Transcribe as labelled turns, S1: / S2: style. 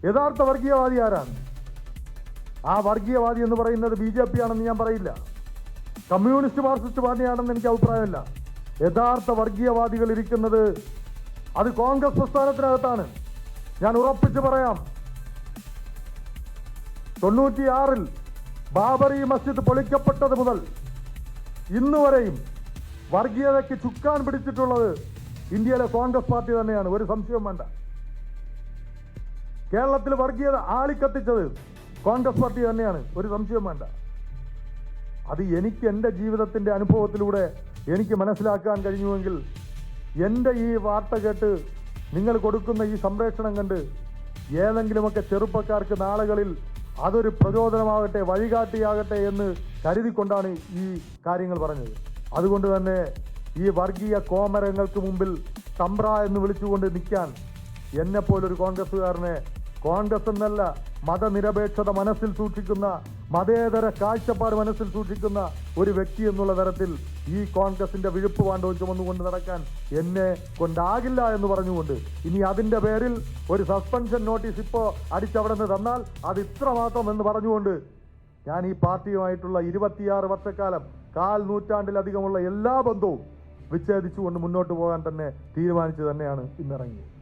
S1: യഥാർത്ഥ വർഗീയവാദി ആരാണ്? ആ വർഗീയവാദി എന്ന് പറയുന്നത് BJP ആണെന്ന് ഞാൻ പറയില്ല, കമ്മ്യൂണിസ്റ്റ് മാർക്സിസ്റ്റ് പാർട്ടിയാണെന്ന് എനിക്ക് അഭിപ്രായമില്ല. യഥാർത്ഥ വർഗീയവാദികൾ ഇരിക്കുന്നത് അത് കോൺഗ്രസ് പ്രസ്ഥാനത്തിനകത്താണ്. ഞാൻ ഉറപ്പിച്ച് പറയാം, 96-ൽ ബാബറി മസ്ജിദ് പൊളിക്കപ്പെട്ടത് മുതൽ ഇന്നുവരെയും വർഗീയതയ്ക്ക് ചുക്കാൻ പിടിച്ചിട്ടുള്ളത് ഇന്ത്യയിലെ കോൺഗ്രസ് പാർട്ടി തന്നെയാണ്, ഒരു സംശയവും വേണ്ട. കേരളത്തിൽ വർഗീയത ആളിക്കത്തിച്ചത് കോൺഗ്രസ് പാർട്ടി തന്നെയാണ്, ഒരു സംശയവും വേണ്ട. അത് എനിക്ക് എൻ്റെ ജീവിതത്തിൻ്റെ അനുഭവത്തിലൂടെ എനിക്ക് മനസ്സിലാക്കാൻ കഴിഞ്ഞുവെങ്കിൽ എൻ്റെ ഈ വാർത്ത കേട്ട് നിങ്ങൾ കൊടുക്കുന്ന ഈ സംപ്രേഷണം കണ്ട് ഏതെങ്കിലുമൊക്കെ ചെറുപ്പക്കാർക്ക് നാളുകളിൽ അതൊരു പ്രചോദനമാകട്ടെ, വഴികാട്ടിയാകട്ടെ എന്ന് കരുതിക്കൊണ്ടാണ് ഈ കാര്യങ്ങൾ പറഞ്ഞത്. അതുകൊണ്ട് തന്നെ ഈ വർഗീയ കോമരങ്ങൾക്ക് മുമ്പിൽ തമ്പ്ര എന്ന് വിളിച്ചുകൊണ്ട് നിൽക്കാൻ എന്നെപ്പോലൊരു കോൺഗ്രസ്സുകാരനെ, കോൺഗ്രസ് എന്നല്ല മതനിരപേക്ഷത മനസ്സിൽ സൂക്ഷിക്കുന്ന, മതേതര കാഴ്ചപ്പാട് മനസ്സിൽ സൂക്ഷിക്കുന്ന ഒരു വ്യക്തി എന്നുള്ള തരത്തിൽ ഈ കോൺഗ്രസിന്റെ വിഴുപ്പ് പാണ്ഡവം ചുമന്നുകൊണ്ട് നടക്കാൻ എന്നെ കൊണ്ടാകില്ല എന്ന് പറഞ്ഞുകൊണ്ട്, ഇനി അതിന്റെ പേരിൽ ഒരു സസ്പെൻഷൻ നോട്ടീസ് ഇപ്പോൾ അടിച്ചവിടെ നിന്ന് തന്നാൽ അത് ഇത്ര മാത്രം എന്ന് പറഞ്ഞുകൊണ്ട് ഞാൻ ഈ പാർട്ടിയുമായിട്ടുള്ള 26 വർഷക്കാലം, 1/4 നൂറ്റാണ്ടിലധികമുള്ള എല്ലാ ബന്ധവും വിച്ഛേദിച്ചുകൊണ്ട് മുന്നോട്ട് പോകാൻ തന്നെ തീരുമാനിച്ചു തന്നെയാണ് ഇന്നിറങ്ങിയത്.